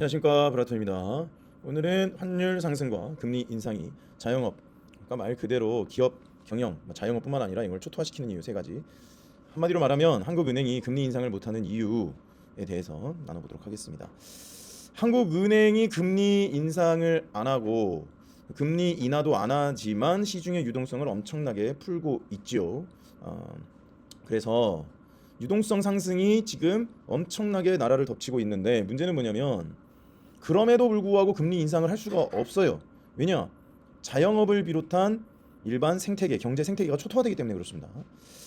안녕하십니까, 브라토입니다. 오늘은 환율 상승과 금리 인상이 자영업, 그러니까 말 그대로 기업 경영, 자영업뿐만 아니라 이걸 초토화시키는 이유 세 가지. 한마디로 말하면 한국은행이 금리 인상을 못하는 이유에 대해서 나눠보도록 하겠습니다. 한국은행이 금리 인상을 안 하고 금리 인하도 안 하지만 시중의 유동성을 엄청나게 풀고 있죠. 그래서 유동성 상승이 지금 엄청나게 나라를 덮치고 있는데, 문제는 뭐냐면 그럼에도 불구하고 금리 인상을 할 수가 없어요. 왜냐? 자영업을 비롯한 일반 생태계, 경제 생태계가 초토화되기 때문에 그렇습니다.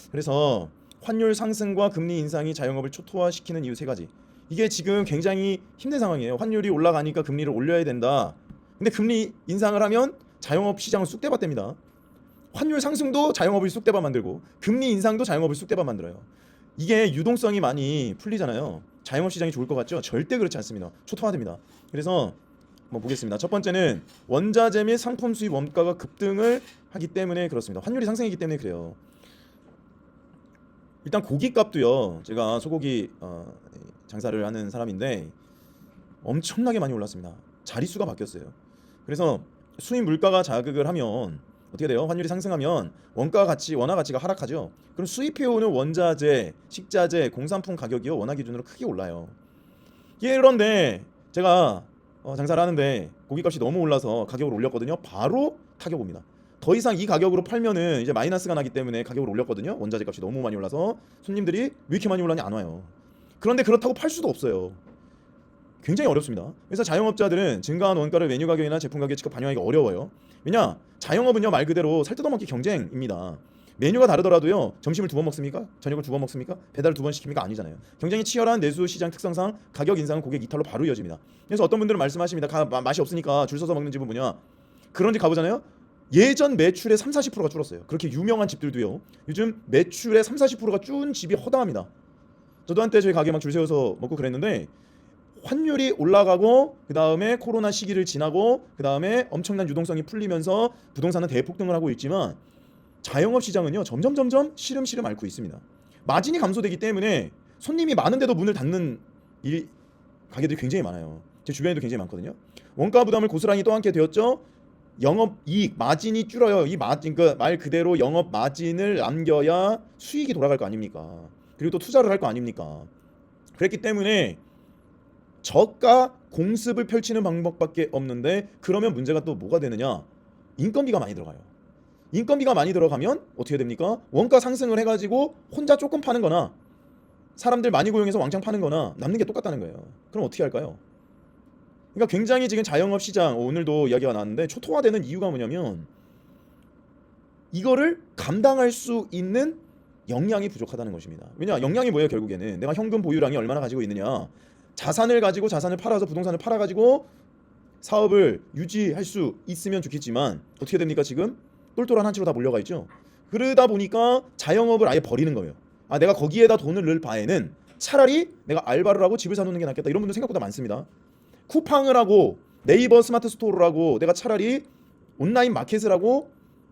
그래서 환율 상승과 금리 인상이 자영업을 초토화시키는 이유 세 가지. 이게 지금 굉장히 힘든 상황이에요. 환율이 올라가니까 금리를 올려야 된다. 근데 금리 인상을 하면 자영업 시장은 쑥대밭됩니다. 환율 상승도 자영업을 쑥대밭 만들고 금리 인상도 자영업을 쑥대밭 만들어요. 이게 유동성이 많이 풀리잖아요. 자영업 시장이 좋을 것 같죠? 절대 그렇지 않습니다. 초토화됩니다. 그래서 보겠습니다. 첫 번째는 원자재 및 상품 수입 원가가 급등을 하기 때문에 그렇습니다. 환율이 상승이기 때문에 그래요. 일단 고기값도요. 제가 소고기 장사를 하는 사람인데 엄청나게 많이 올랐습니다. 자릿수가 바뀌었어요. 그래서 수입 물가가 자극을 하면 어떻게 돼요? 환율이 상승하면 원가 가치, 원화 가치가 하락하죠. 그럼 수입해오는 원자재, 식자재, 공산품 가격이요 원화 기준으로 크게 올라요. 그런데 제가 장사를 하는데 고기값이 너무 올라서 가격을 올렸거든요. 바로 타격 옵니다. 더 이상 이 가격으로 팔면은 이제 마이너스가 나기 때문에 가격을 올렸거든요. 원자재 값이 너무 많이 올라서 손님들이 왜 이렇게 많이 올랐냐 안 와요. 그런데 그렇다고 팔 수도 없어요. 굉장히 어렵습니다. 그래서 자영업자들은 증가한 원가를 메뉴 가격이나 제품 가격에 직접 반영하기가 어려워요. 왜냐? 자영업은요 말 그대로 살 뜯어먹기 경쟁입니다. 메뉴가 다르더라도요 점심을 2번 먹습니까? 저녁을 2번 먹습니까? 배달을 2번 시킵니까? 아니잖아요. 경쟁이 치열한 내수 시장 특성상 가격 인상은 고객 이탈로 바로 이어집니다. 그래서 어떤 분들은 말씀하십니다. 맛이 없으니까 줄 서서 먹는 집은 뭐냐? 그런 집 가보잖아요. 예전 매출의 30-40%가 줄었어요. 그렇게 유명한 집들도요 요즘 매출의 30-40%가 준 집이 허다합니다. 저도 한때 저희 가게 막 줄 세워서 먹고 그랬는데, 환율이 올라가고 그 다음에 코로나 시기를 지나고 그 다음에 엄청난 유동성이 풀리면서 부동산은 대폭등을 하고 있지만 자영업 시장은요 점점 시름시름 앓고 있습니다. 마진이 감소되기 때문에 손님이 많은데도 문을 닫는 가게들이 굉장히 많아요. 제 주변에도 굉장히 많거든요. 원가 부담을 고스란히 떠안게 되었죠. 영업 이익 마진이 줄어요. 이 마진, 그 말 그대로 영업 마진을 남겨야 수익이 돌아갈 거 아닙니까? 그리고 또 투자를 할 거 아닙니까? 그랬기 때문에 저가 공습을 펼치는 방법밖에 없는데, 그러면 문제가 또 뭐가 되느냐? 인건비가 많이 들어가요. 인건비가 많이 들어가면 어떻게 됩니까? 원가 상승을 해가지고 혼자 조금 파는 거나 사람들 많이 고용해서 왕창 파는 거나 남는 게 똑같다는 거예요. 그럼 어떻게 할까요? 그러니까 굉장히 지금 자영업 시장, 오늘도 이야기가 나왔는데 초토화되는 이유가 뭐냐면 이거를 감당할 수 있는 역량이 부족하다는 것입니다. 왜냐? 역량이 뭐예요? 결국에는 내가 현금 보유량이 얼마나 가지고 있느냐, 자산을 가지고 자산을 팔아서 부동산을 팔아가지고 사업을 유지할 수 있으면 좋겠지만 어떻게 됩니까? 지금 똘똘한 한치로 다 몰려가 있죠. 그러다 보니까 자영업을 아예 버리는 거예요. 내가 거기에다 돈을 넣을 바에는 차라리 내가 알바를 하고 집을 사놓는 게 낫겠다, 이런 분들 생각보다 많습니다. 쿠팡을 하고 네이버 스마트 스토어를 하고 내가 차라리 온라인 마켓을 하고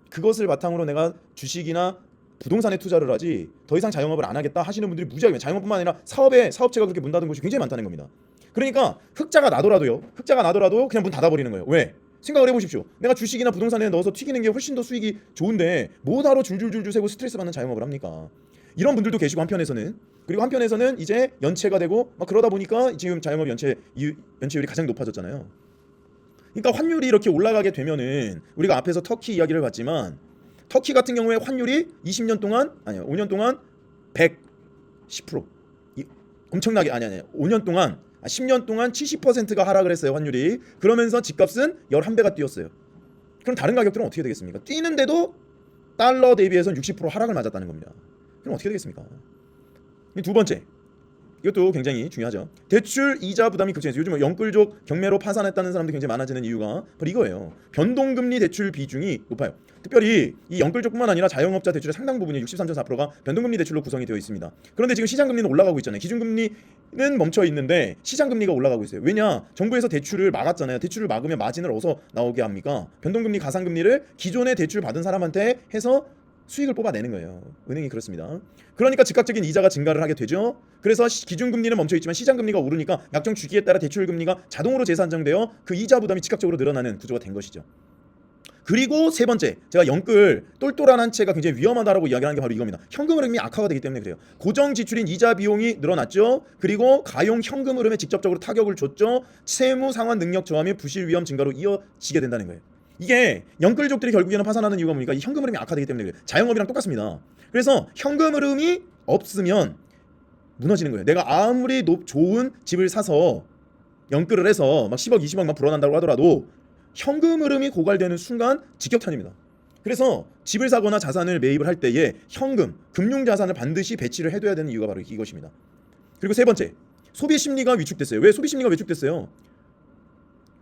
그것을 바탕으로 내가 주식이나 부동산에 투자를 하지 더 이상 자영업을 안 하겠다 하시는 분들이 무지하게, 자영업뿐만 아니라 사업체가 그렇게 문 닫은 곳이 굉장히 많다는 겁니다. 그러니까 흑자가 나더라도 그냥 문 닫아버리는 거예요. 왜? 생각을 해보십시오. 내가 주식이나 부동산에 넣어서 튀기는 게 훨씬 더 수익이 좋은데 뭐하러 줄줄줄줄 세고 스트레스 받는 자영업을 합니까? 이런 분들도 계시고 한편에서는, 그리고 한편에서는 이제 연체가 되고 그러다 보니까 지금 자영업 연체율이 가장 높아졌잖아요. 그러니까 환율이 이렇게 올라가게 되면은, 우리가 앞에서 터키 이야기를 봤지만 터키 같은 경우에 환율이 20년 동안, 아니요 5년 동안 110% 엄청나게, 5년 동안 10년 동안 70%가 하락을 했어요, 환율이. 그러면서 집값은 11배가 뛰었어요. 그럼 다른 가격들은 어떻게 되겠습니까? 뛰는데도 달러 대비해서는 60% 하락을 맞았다는 겁니다. 그럼 어떻게 되겠습니까? 두 번째, 이것도 굉장히 중요하죠. 대출 이자 부담이 급증해서 요즘 영끌족 경매로 파산했다는 사람들이 굉장히 많아지는 이유가 바로 이거예요. 변동금리 대출 비중이 높아요. 특별히 이 영끌족뿐만 아니라 자영업자 대출의 상당 부분이 63.4%가 변동금리 대출로 구성이 되어 있습니다. 그런데 지금 시장금리는 올라가고 있잖아요. 기준금리는 멈춰 있는데 시장금리가 올라가고 있어요. 왜냐? 정부에서 대출을 막았잖아요. 대출을 막으면 마진을 어디서 나오게 합니까? 변동금리, 가상금리를 기존에 대출 받은 사람한테 해서 수익을 뽑아내는 거예요. 은행이 그렇습니다. 그러니까 즉각적인 이자가 증가를 하게 되죠. 그래서 기준금리는 멈춰있지만 시장금리가 오르니까 약정 주기에 따라 대출금리가 자동으로 재산정되어 그 이자 부담이 즉각적으로 늘어나는 구조가 된 것이죠. 그리고 세 번째, 제가 영끌 똘똘한 한 채가 굉장히 위험하다라고 이야기하는 게 바로 이겁니다. 현금 흐름이 악화가 되기 때문에 그래요. 고정 지출인 이자 비용이 늘어났죠. 그리고 가용 현금 흐름에 직접적으로 타격을 줬죠. 채무 상환 능력 저하 및 부실 위험 증가로 이어지게 된다는 거예요. 이게 영끌족들이 결국에는 파산하는 이유가 뭡니까? 이 현금 흐름이 악화되기 때문에 그래요. 자영업이랑 똑같습니다. 그래서 현금 흐름이 없으면 무너지는 거예요. 내가 아무리 좋은 집을 사서 영끌을 해서 막 10억, 20억 막 불어난다고 하더라도 현금 흐름이 고갈되는 순간 직격탄입니다. 그래서 집을 사거나 자산을 매입을 할 때에 현금, 금융 자산을 반드시 배치를 해둬야 되는 이유가 바로 이것입니다. 그리고 세 번째, 소비 심리가 위축됐어요. 왜 소비 심리가 위축됐어요?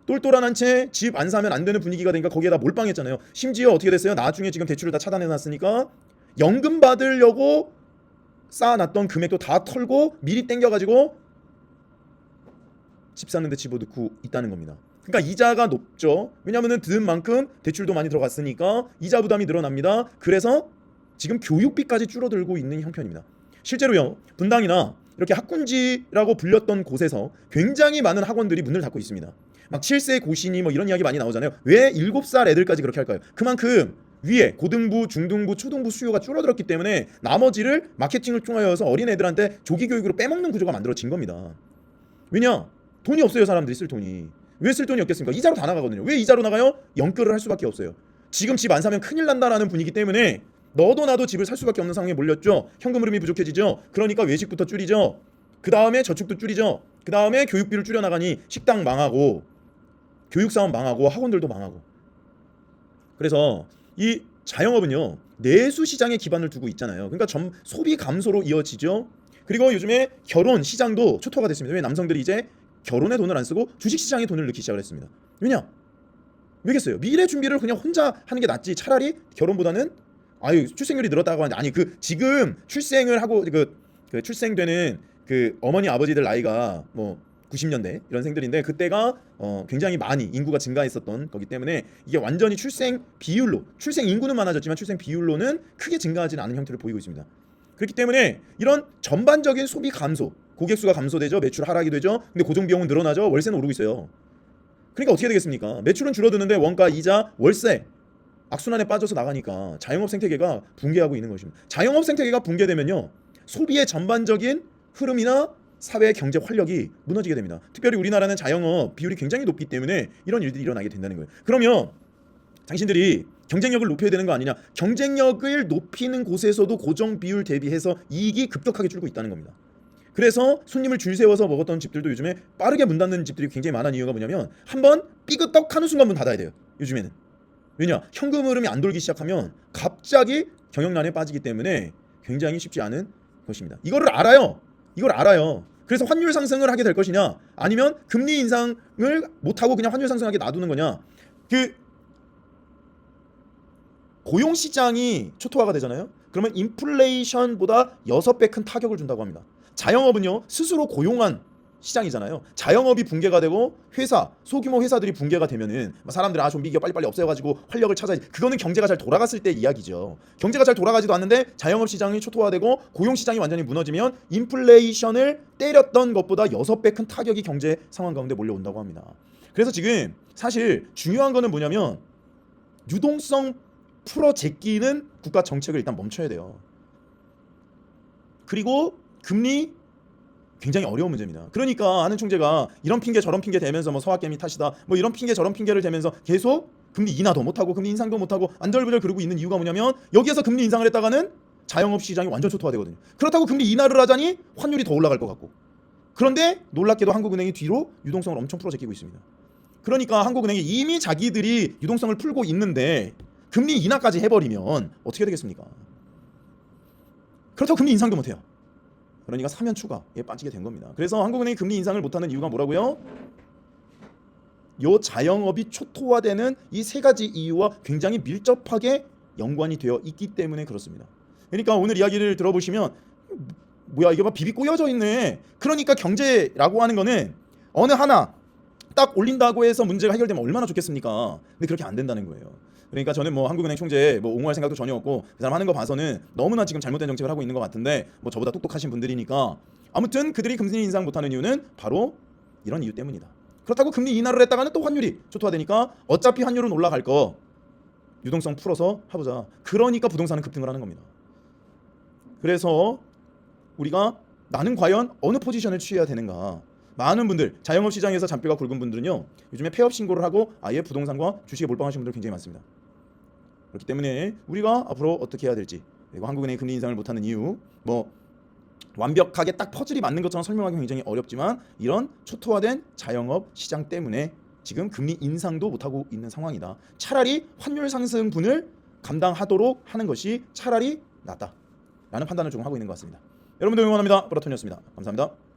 똘똘한 한 채 집 안 사면 안 되는 분위기가 되니까 거기에다 몰빵했잖아요. 심지어 어떻게 됐어요? 나중에 지금 대출을 다 차단해놨으니까 연금 받으려고 쌓아놨던 금액도 다 털고 미리 땡겨가지고 집 사는데 집어넣고 있다는 겁니다. 그러니까 이자가 높죠. 왜냐하면 든 만큼 대출도 많이 들어갔으니까 이자 부담이 늘어납니다. 그래서 지금 교육비까지 줄어들고 있는 형편입니다. 실제로요, 분당이나 이렇게 학군지라고 불렸던 곳에서 굉장히 많은 학원들이 문을 닫고 있습니다. 막 7세 고시니 뭐 이런 이야기 많이 나오잖아요. 왜 7살 애들까지 그렇게 할까요? 그만큼 위에 고등부, 중등부, 초등부 수요가 줄어들었기 때문에 나머지를 마케팅을 통하여서 어린 애들한테 조기 교육으로 빼먹는 구조가 만들어진 겁니다. 왜냐? 돈이 없어요. 사람들이 쓸 돈이. 왜 쓸 돈이 없겠습니까? 이자로 다 나가거든요. 왜 이자로 나가요? 영끌을 할 수밖에 없어요. 지금 집 안 사면 큰일 난다라는 분위기 때문에 너도 나도 집을 살 수밖에 없는 상황에 몰렸죠. 현금 흐름이 부족해지죠. 그러니까 외식부터 줄이죠. 그 다음에 저축도 줄이죠. 그 다음에 교육비를 줄여나가니 식당 망하고 교육사원 망하고 학원들도 망하고. 그래서 이 자영업은요, 내수 시장에 기반을 두고 있잖아요. 그러니까 소비 감소로 이어지죠. 그리고 요즘에 결혼 시장도 초토화가 됐습니다. 왜? 남성들이 이제 결혼에 돈을 안 쓰고 주식시장에 돈을 넣기 시작을 했습니다. 왜냐? 왜겠어요? 미래 준비를 그냥 혼자 하는 게 낫지. 차라리 결혼보다는 출생률이 늘었다고 하는데, 아니 지금 출생을 하고 그 출생되는 그 어머니 아버지들 나이가 뭐 90년대 이런 생들인데, 그때가 굉장히 많이 인구가 증가했었던 거기 때문에 이게 완전히 출생 인구는 많아졌지만 출생 비율로는 크게 증가하지는 않은 형태를 보이고 있습니다. 그렇기 때문에 이런 전반적인 소비 감소, 고객 수가 감소되죠. 매출 하락이 되죠. 근데 고정 비용은 늘어나죠. 월세는 오르고 있어요. 그러니까 어떻게 되겠습니까? 매출은 줄어드는데 원가, 이자, 월세 악순환에 빠져서 나가니까 자영업 생태계가 붕괴하고 있는 것입니다. 자영업 생태계가 붕괴되면요, 소비의 전반적인 흐름이나 사회 경제 활력이 무너지게 됩니다. 특별히 우리나라는 자영업 비율이 굉장히 높기 때문에 이런 일들이 일어나게 된다는 거예요. 그러면 당신들이 경쟁력을 높여야 되는 거 아니냐? 경쟁력을 높이는 곳에서도 고정 비율 대비해서 이익이 급격하게 줄고 있다는 겁니다. 그래서 손님을 줄 세워서 먹었던 집들도 요즘에 빠르게 문 닫는 집들이 굉장히 많은 이유가 뭐냐면, 한번 삐그떡하는 순간 문 닫아야 돼요. 요즘에는. 왜냐? 현금 흐름이 안 돌기 시작하면 갑자기 경영난에 빠지기 때문에 굉장히 쉽지 않은 것입니다. 이걸 알아요. 그래서 환율 상승을 하게 될 것이냐, 아니면 금리 인상을 못하고 그냥 환율 상승하게 놔두는 거냐. 그 고용 시장이 초토화가 되잖아요. 그러면 인플레이션보다 6배 큰 타격을 준다고 합니다. 자영업은요, 스스로 고용한 시장이잖아요. 자영업이 붕괴가 되고 소규모 회사들이 붕괴가 되면은 사람들이 좀비 기업 빨리빨리 없애가지고 활력을 찾아야지. 그거는 경제가 잘 돌아갔을 때 이야기죠. 경제가 잘 돌아가지도 않는데 자영업 시장이 초토화되고 고용 시장이 완전히 무너지면 인플레이션을 때렸던 것보다 6배 큰 타격이 경제 상황 가운데 몰려온다고 합니다. 그래서 지금 사실 중요한 거는 뭐냐면, 유동성 풀어 제끼는 국가 정책을 일단 멈춰야 돼요. 그리고 금리 굉장히 어려운 문제입니다. 그러니까 하는 총재가 이런 핑계 저런 핑계 대면서 뭐 서학개미 탓이다 뭐 이런 핑계 저런 핑계를 대면서 계속 금리 인하도 못하고 금리 인상도 못하고 안절부절 그러고 있는 이유가 뭐냐면, 여기에서 금리 인상을 했다가는 자영업 시장이 완전 초토화되거든요. 그렇다고 금리 인하를 하자니 환율이 더 올라갈 것 같고. 그런데 놀랍게도 한국은행이 뒤로 유동성을 엄청 풀어 제끼고 있습니다. 그러니까 한국은행이 이미 자기들이 유동성을 풀고 있는데 금리 인하까지 해버리면 어떻게 되겠습니까? 그렇다고 금리 인상도 못해요. 그러니까 사면 추가에 빠지게 된 겁니다. 그래서 한국은행이 금리 인상을 못하는 이유가 뭐라고요? 요 자영업이 초토화되는 이 세 가지 이유와 굉장히 밀접하게 연관이 되어 있기 때문에 그렇습니다. 그러니까 오늘 이야기를 들어보시면, 뭐야 이게 막 비비 꼬여져 있네. 그러니까 경제라고 하는 거는 어느 하나 딱 올린다고 해서 문제가 해결되면 얼마나 좋겠습니까? 근데 그렇게 안 된다는 거예요. 그러니까 저는 뭐 한국은행 총재 뭐 옹호할 생각도 전혀 없고 그 사람 하는 거 봐서는 너무나 지금 잘못된 정책을 하고 있는 것 같은데 뭐 저보다 똑똑하신 분들이니까 아무튼 그들이 금리 인상 못하는 이유는 바로 이런 이유 때문이다. 그렇다고 금리 인하를 했다가는 또 환율이 초토화되니까 어차피 환율은 올라갈 거 유동성 풀어서 해보자. 그러니까 부동산은 급등을 하는 겁니다. 그래서 우리가 나는 과연 어느 포지션을 취해야 되는가. 많은 분들 자영업 시장에서 잔뼈가 굵은 분들은요 요즘에 폐업 신고를 하고 아예 부동산과 주식에 몰빵하시는 분들 굉장히 많습니다. 그렇기 때문에 우리가 앞으로 어떻게 해야 될지, 그리고 한국은행이 금리 인상을 못하는 이유, 뭐 완벽하게 딱 퍼즐이 맞는 것처럼 설명하기 굉장히 어렵지만 이런 초토화된 자영업 시장 때문에 지금 금리 인상도 못하고 있는 상황이다. 차라리 환율 상승분을 감당하도록 하는 것이 차라리 낫다라는 판단을 조금 하고 있는 것 같습니다. 여러분들 응원합니다. 브라톤이었습니다. 감사합니다.